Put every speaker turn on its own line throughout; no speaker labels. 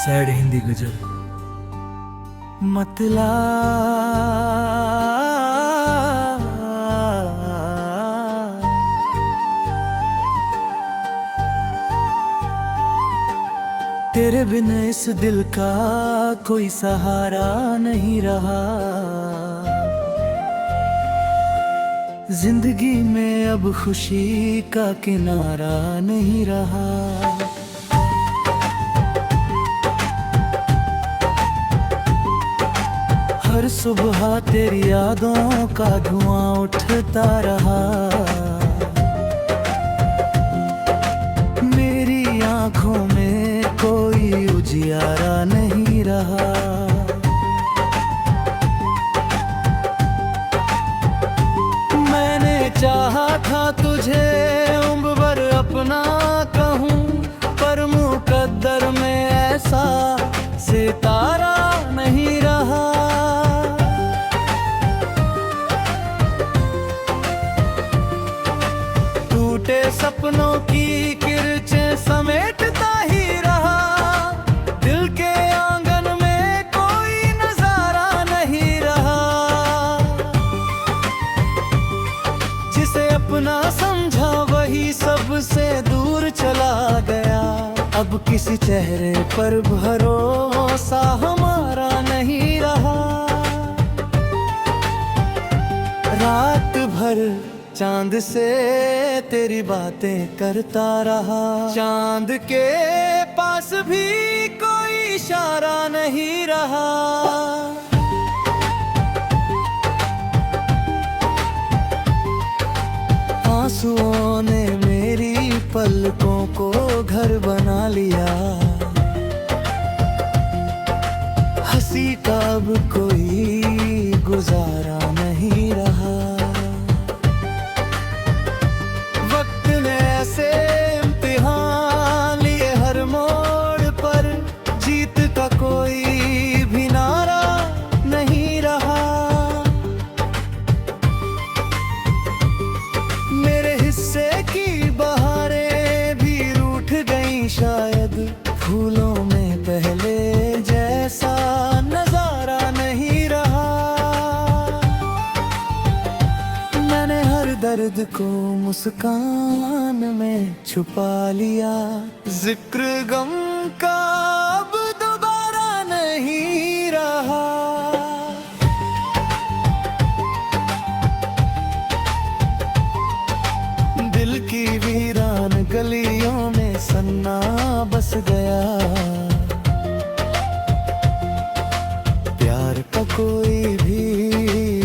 Sad Hindi गजल। मतला तेरे बिन इस दिल का कोई सहारा नहीं रहा। जिंदगी में अब खुशी का किनारा नहीं रहा। हर सुबह तेरी यादों का धुआं उठता रहा। मेरी आंखों में कोई उजियारा नहीं रहा। मैंने चाहा था तुझे उम्र भर अपना कहूँ, पर मुकद्दर में ऐसा सितारा नहीं रहा। टूटे सपनों की किरचें समेटता ही रहा। दिल के आंगन में कोई नजारा नहीं रहा। जिसे अपना समझा वही सबसे दूर चला गया। अब किसी चेहरे पर भरोसा हमारा नहीं रहा। रात भर चांद से तेरी बातें करता रहा। चांद के पास भी कोई इशारा नहीं रहा। आंसुओं ने मेरी पलकों को घर बना लिया। हंसी का अब कोई गुजारा नहीं रहा। वक्त ने ऐसे इम्तिहान लिए हर मोड़ पर, जीत का कोई भी नारा नहीं रहा। मेरे हिस्से की बहारें भी रूठ गईं शायद। फूलों में पहले जैसा नजारा नहीं रहा। मैंने हर दर्द को मुस्कान में छुपा लिया। जिक्र गम का अब दोबारा नहीं रहा। दिल की वीरान गलियों में सन्ना बस गया। प्यार का कोई भी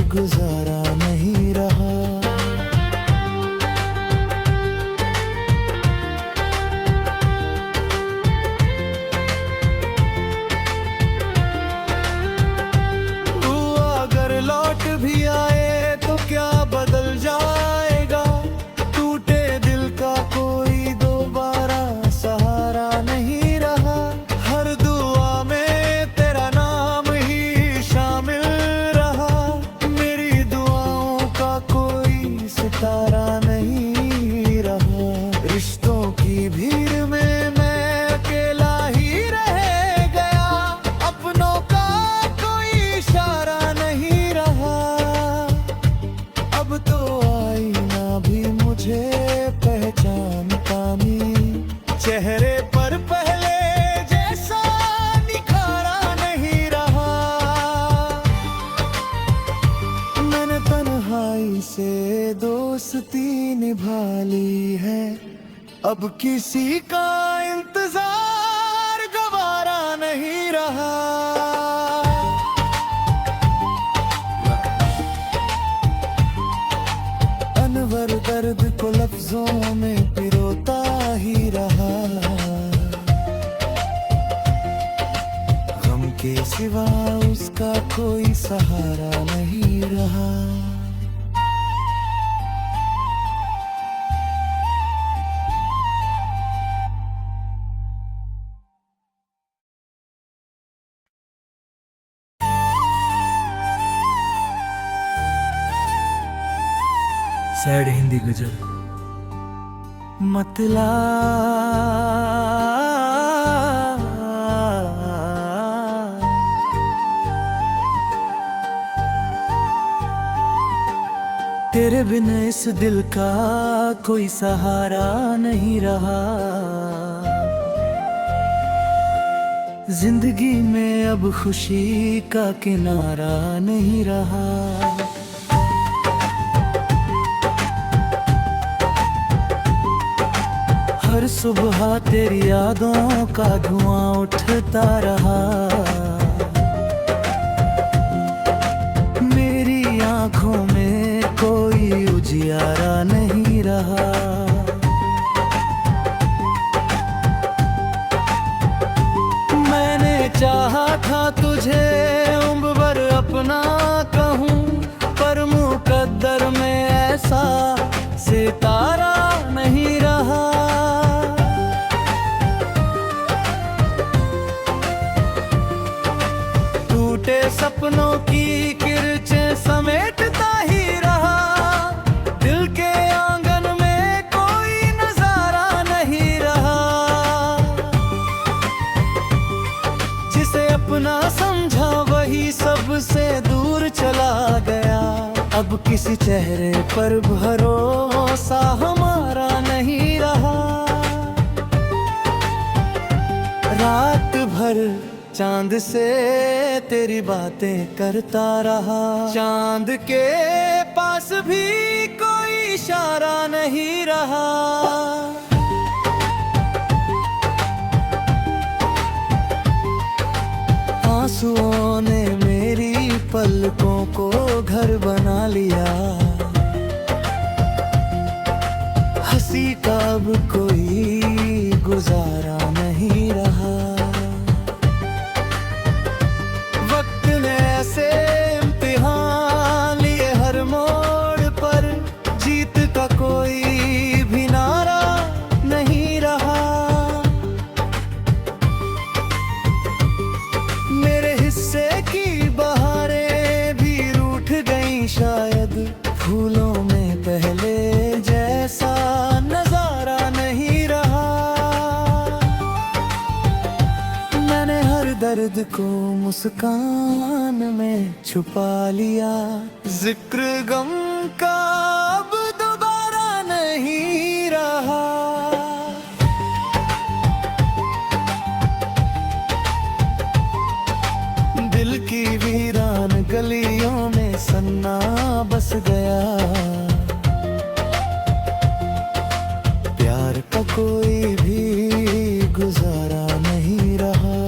गुजारा नहीं रहा। तू अगर लौट भी आए तो क्या बदल जाएगा। टूटे दिल का कोई दोबारा सहारा नहीं रहा। हर दुआ में तेरा नाम ही शामिल रहा। मेरी दुआओं का कोई सितारा नहीं रहा। रिश्तों की भीड़ में मैं अकेला ही रह गया। अपनों का कोई इशारा नहीं रहा। अब तो आईना भी मुझे पहचानता नहीं। चेहरे पर पहले जैसा निखारा नहीं रहा। मैंने तन्हाई से दोस्ती निभा ली है। अब किसी का इंतजार गवारा नहीं रहा। अनवर दर्द को लफ्जों में पिरोता ही रहा। गम के सिवा उसका कोई सहारा नहीं रहा।
सैड हिंदी गजल। मतला
तेरे बिन इस दिल का कोई सहारा नहीं रहा। जिंदगी में अब खुशी का किनारा नहीं रहा। हर सुबह तेरी यादों का धुआं उठता रहा। मेरी आंखों में कोई उजियारा नहीं रहा। मैंने चाहा था तुझे उम्र भर अपना कहूँ, पर मुकद्दर में ऐसा सितारा नहीं रहा। टूटे सपनों की किरचें समेटता ही रहा। दिल के आंगन में कोई नजारा नहीं रहा। जिसे अपना समझा वही सबसे दूर चला गया। अब किसी चेहरे पर भरोसा हमारा नहीं रहा। रात भर चांद से तेरी बातें करता रहा। चांद के पास भी कोई इशारा नहीं रहा। आंसुओं ने मेरी पलकों को घर बना लिया। हंसी का अब कोई गुजारा नहीं रहा। वक्त ने ऐसे इम्तिहान लिए हर मोड़ पर, जीत का कोई भी नारा नहीं रहा। मेरे हिस्से की बहारें भी रूठ गईं शायद। फूलों में पहले जैसा नजारा नहीं रहा। मैंने हर दर्द को मुस्कान में छुपा लिया। जिक्र गम का अब दोबारा नहीं रहा। दिल की वीरान गलियों में सन्ना बस गया। प्यार का कोई भी गुजारा नहीं रहा।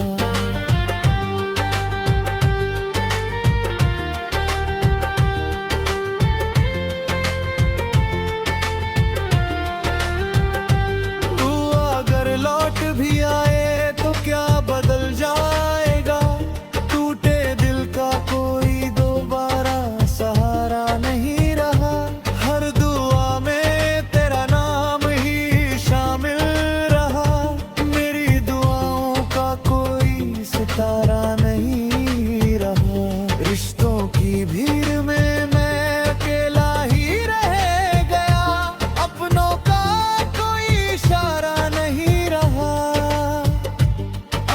तू अगर लौट भी आए तो क्या बदल जाएगा। टूटे दिल का कोई दोबारा सहारा नहीं रहा। हर दुआ में तेरा नाम ही शामिल रहा। मेरी दुआओं का कोई सितारा नहीं रहा। रिश्तों की भीड़ में मैं अकेला ही रह गया। अपनों का कोई इशारा नहीं रहा।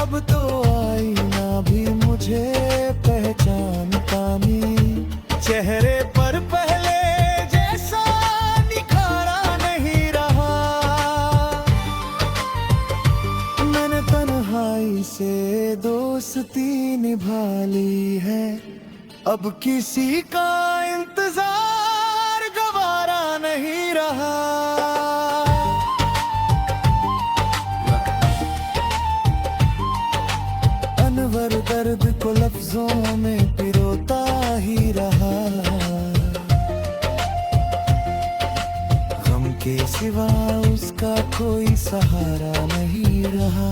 अब तो आईना भी मुझे पहचानता नहीं। चेहरे पर पहले जैसा निखारा नहीं रहा। मैंने तन्हाई से दोस्ती निभा ली है। अब किसी का इंतजार गवारा नहीं रहा। अनवर दर्द को लफ्जों में पिरोता ही रहा। गम के सिवा उसका कोई सहारा नहीं रहा।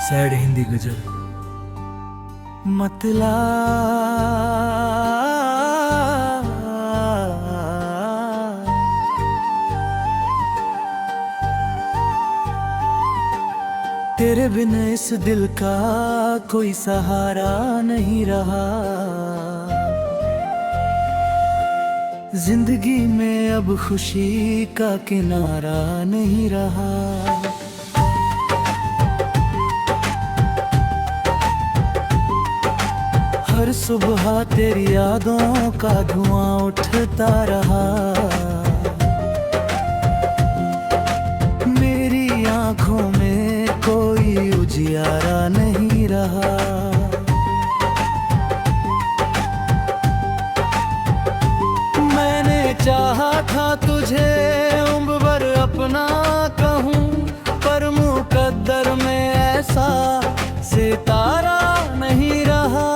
सैड हिंदी गजल।
मतला तेरे बिन इस दिल का कोई सहारा नहीं रहा। जिंदगी में अब खुशी का किनारा नहीं रहा। हर सुबह तेरी यादों का धुआं उठता रहा। मेरी आंखों में कोई उजियारा नहीं रहा। मैंने चाहा था तुझे उम्र भर अपना कहूँ, पर मुकद्दर में ऐसा सितारा नहीं रहा।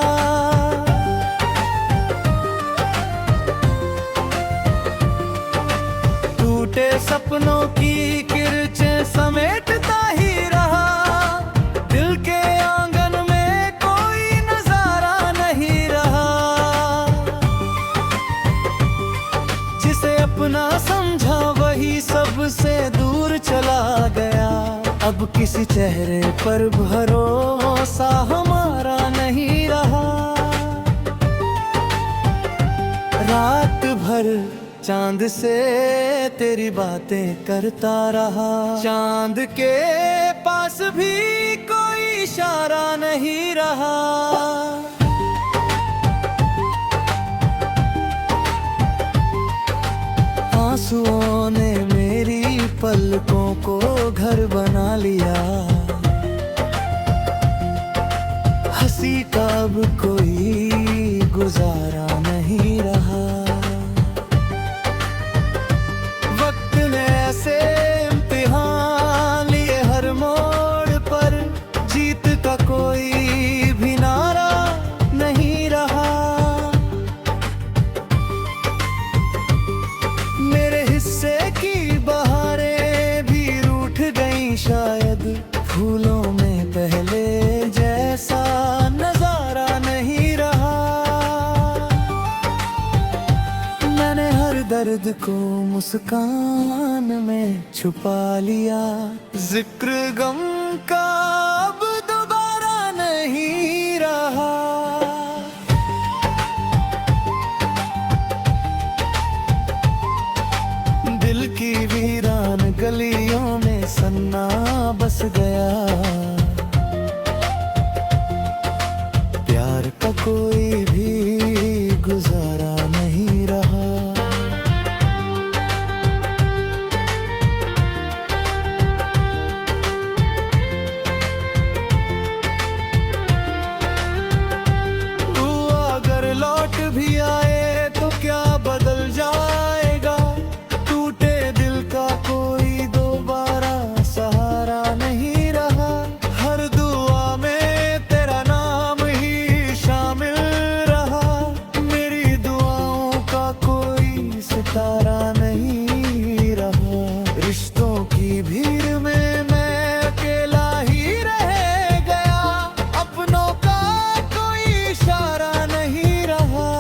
टूटे सपनों की किरचें समेटता ही रहा। दिल के आंगन में कोई नजारा नहीं रहा। जिसे अपना समझा वही सबसे दूर चला गया। अब किसी चेहरे पर भरोसा हमारा नहीं रहा। रात भर चांद से तेरी बातें करता रहा। चांद के पास भी कोई इशारा नहीं रहा। आंसुओं ने मेरी पलकों को घर बना लिया। हंसी का अब कोई गुजारा नहीं रहा। वक्त ने ऐसे इम्तिहान लिए हर मोड़ पर, जीत का कोई भी नारा नहीं रहा। मेरे हिस्से की बहारें भी रूठ गईं शायद। फूलों में पहले जैसा नजारा नहीं रहा। मैंने हर दर्द को मुस्कान में छुपा लिया। जिक्र गम का अब दोबारा नहीं रहा। दिल की वीरान गलियों में सन्ना बस गया। प्यार का कोई भी गुजारा नहीं रहा। तू अगर लौट भी आए तो क्या बदल जाएगा। टूटे दिल का कोई दोबारा सहारा नहीं रहा। हर दुआ में तेरा नाम ही शामिल रहा। मेरी दुआओं का कोई सितारा नहीं रहा। रिश्तों की भीड़ में मैं अकेला ही रह गया। अपनों का कोई इशारा नहीं रहा।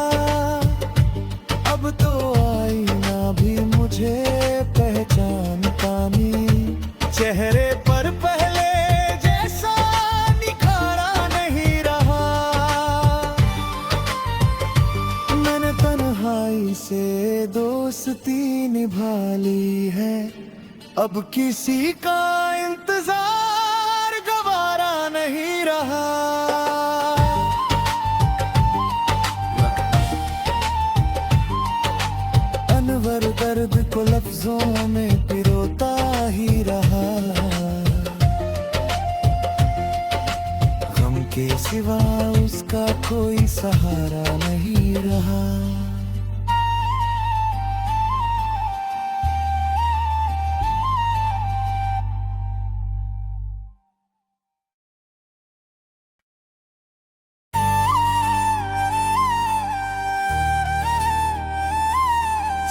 अब तो आईना भी मुझे पहचानता नहीं। चेहरे पर पहले जैसा निखारा नहीं रहा। मैंने तन्हाई से दोस्ती निभा ली है। अब किसी का इंतजार गवारा नहीं रहा। अनवर दर्द को लफ्जों में पिरोता ही रहा। गम के सिवा उसका कोई सहारा नहीं रहा।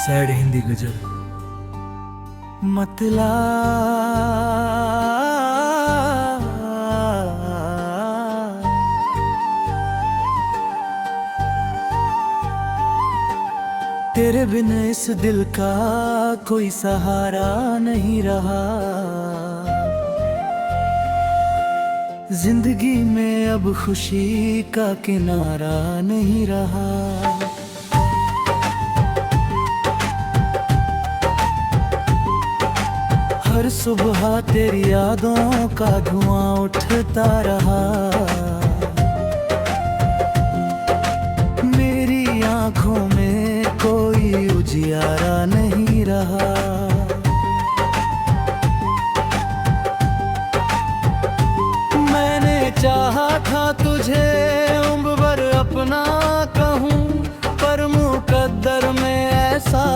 सैड हिंदी गजल।
मतला तेरे बिन इस दिल का कोई सहारा नहीं रहा। जिंदगी में अब खुशी का किनारा नहीं रहा। हर सुबह तेरी यादों का धुआं उठता रहा। मेरी आंखों में कोई उजियारा नहीं रहा। मैंने चाहा था तुझे उम्र भर अपना कहूँ, पर मुकद्दर में ऐसा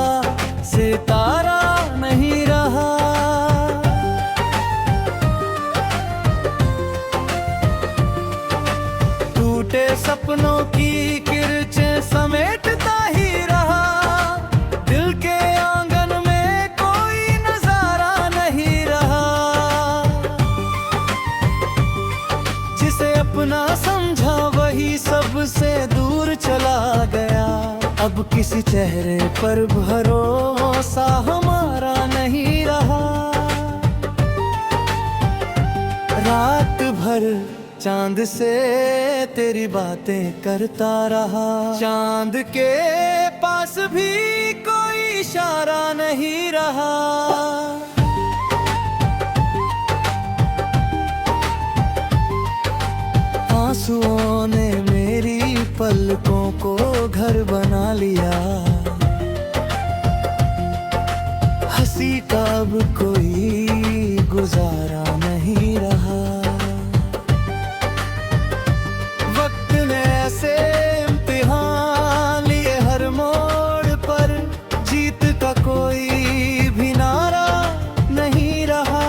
सितारा नहीं रहा। टूटे सपनों की किरचें समेटता ही रहा। दिल के आंगन में कोई नजारा नहीं रहा। जिसे अपना समझा वही सबसे दूर चला गया। अब किसी चेहरे पर भरोसा हमारा नहीं रहा। रात भर चांद से तेरी बातें करता रहा। चांद के पास भी कोई इशारा नहीं रहा। आंसुओं ने मेरी पलकों को घर बना लिया। हंसी का अब कोई गुजारा नहीं रहा। वक्त ने ऐसे इम्तिहान लिए हर मोड़ पर, जीत का कोई भी नारा नहीं रहा।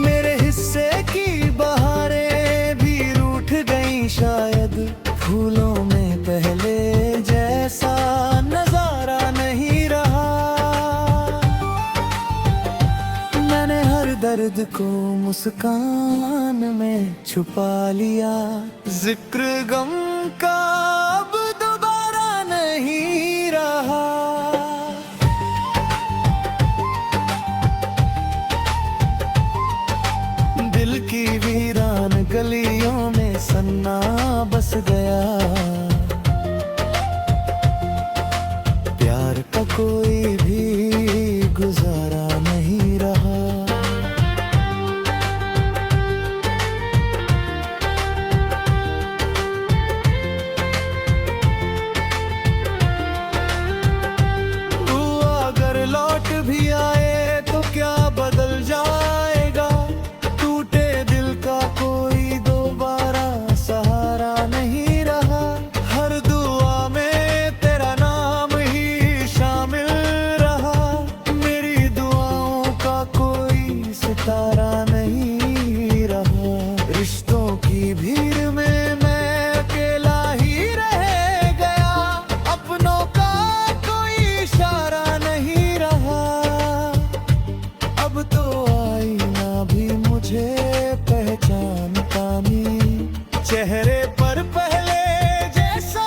मेरे हिस्से की बहारें भी रूठ गईं शायद। फूलों में पहले जैसा नजारा नहीं रहा। मैंने हर दर्द को मुस्कान में छुपा लिया। जिक्र गम का अब दोबारा नहीं रहा। दिल की वीरान गलियों में सन्ना बस गया। प्यार का कोई भी गुजारा नहीं रहा। तू अगर लौट भी आए तो क्या बदल जाएगा। टूटे दिल का कोई दोबारा सहारा नहीं रहा। हर दुआ में तेरा नाम ही शामिल रहा। मेरी दुआओं का कोई सितारा नहीं रहा। रिश्तों की भीड़ में मैं अकेला ही रह गया। अपनों का कोई इशारा नहीं रहा। अब तो आईना भी मुझे पहचानता नहीं। चेहरे पर पहले जैसा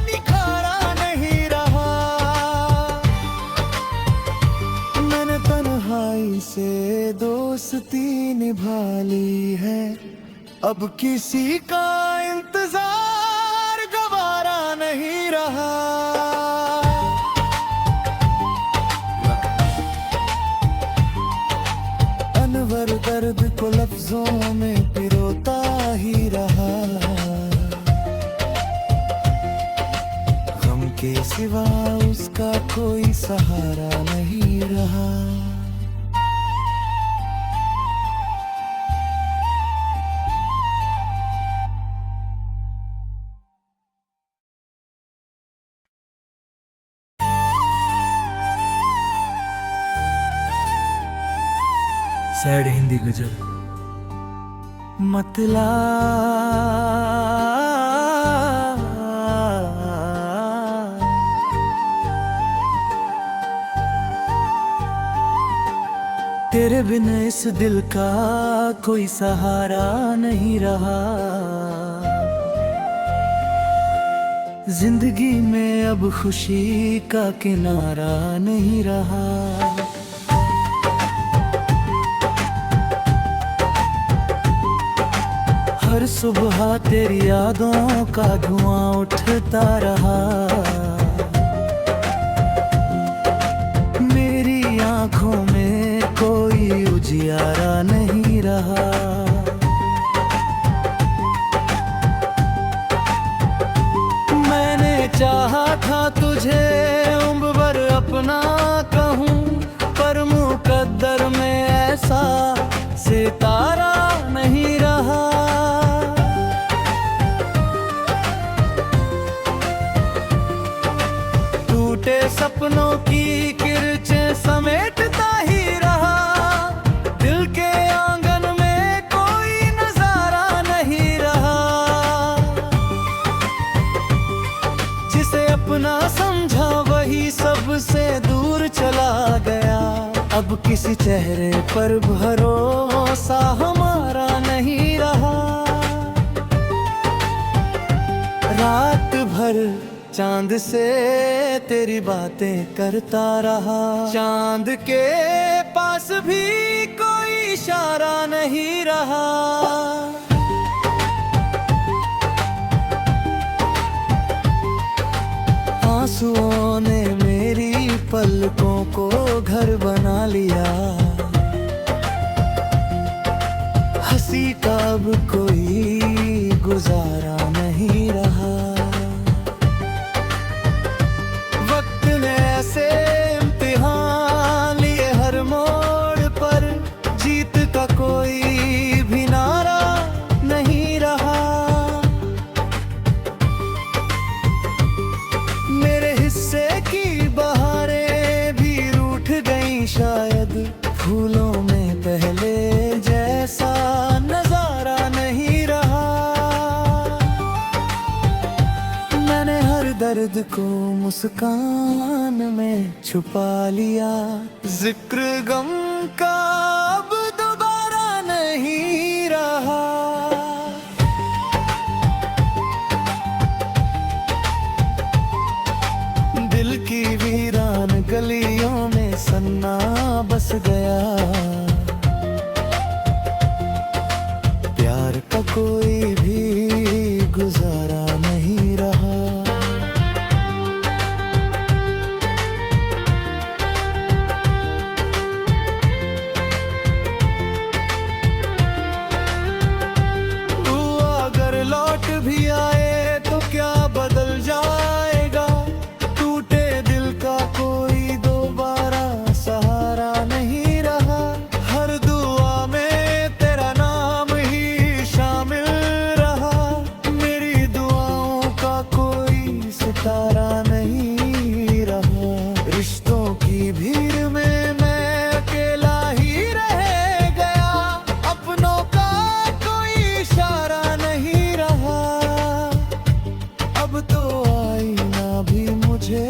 निखारा नहीं रहा। मैंने तन्हाई से दोस्ती निभा ली है। अब किसी का इंतजार गवारा नहीं रहा। अनवर दर्द को लफ्जों में पिरोता ही रहा। गम के सिवा उसका कोई सहारा नहीं रहा।
सैड हिंदी गजल।
मतला तेरे बिन इस दिल का कोई सहारा नहीं रहा। जिंदगी में अब खुशी का किनारा नहीं रहा। हर सुबह तेरी यादों का धुआं उठता रहा। प्यारा नहीं रहा। मैंने चाहा था तुझे उम्र भर अपना कहूँ, पर मुकद्दर में ऐसा सितारा नहीं रहा। टूटे सपनों की किरचें समेटता ही रहा, दिल के आंगन में कोई नजारा नहीं रहा। जिसे अपना समझा वही सबसे दूर चला गया, अब किसी चेहरे पर भरोसा हमारा नहीं रहा। रात भर चांद से तेरी बातें करता रहा, चांद के पास भी कोई इशारा नहीं रहा। आंसुओं ने मेरी पलकों को घर बना लिया, हंसी का अब कोई गुजारा नहीं रहा। वक्त ने ऐसे इम्तिहान लिए हर मोड़ पर, जीत का कोई भी नारा नहीं रहा। मेरे हिस्से की बहारें भी रूठ गईं शायद, फूलों में पहले जैसा नजारा नहीं रहा। मैंने हर दर्द को मुस्कान में छुपा लिया, जिक्र गम का अब दोबारा नहीं रहा। दिल की वीरान गलियों में सन्ना बस गया, प्यार का कोई भी गुजारा नहीं रहा। तू अगर लौट भी आए तो क्या बदल जाएगा, टूटे दिल का कोई दोबारा सहारा नहीं रहा। हर दुआ में तेरा नाम ही शामिल रहा, मेरी दुआओं का कोई सितारा नहीं रहा। रिश्तों की भीड़ में मैं अकेला ही रह गया, अपनों का कोई इशारा नहीं रहा। अब तो आईना भी मुझे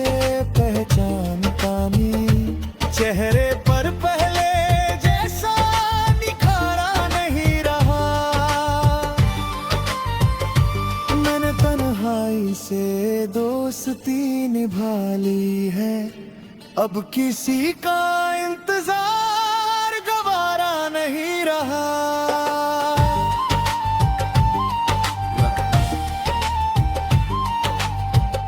पहचानता नहीं, चेहरे पर पहले जैसा निखारा नहीं रहा। मैंने तन्हाई से दोस्ती निभा ली है, अब किसी का इंतजार गवारा नहीं रहा।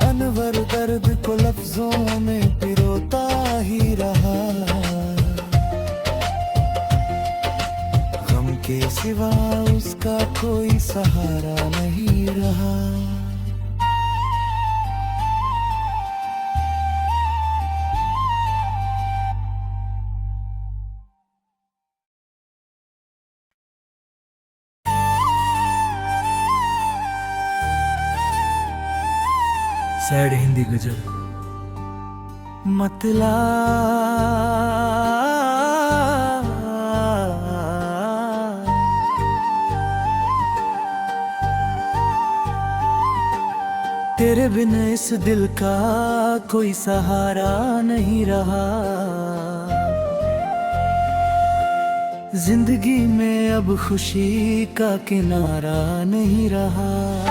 अनवर दर्द को लफ्जों में पिरोता ही रहा, गम के सिवा उसका कोई सहारा नहीं रहा।
सैड हिंदी गजल।
मतला तेरे बिन इस दिल का कोई सहारा नहीं रहा। जिंदगी में अब खुशी का किनारा नहीं रहा।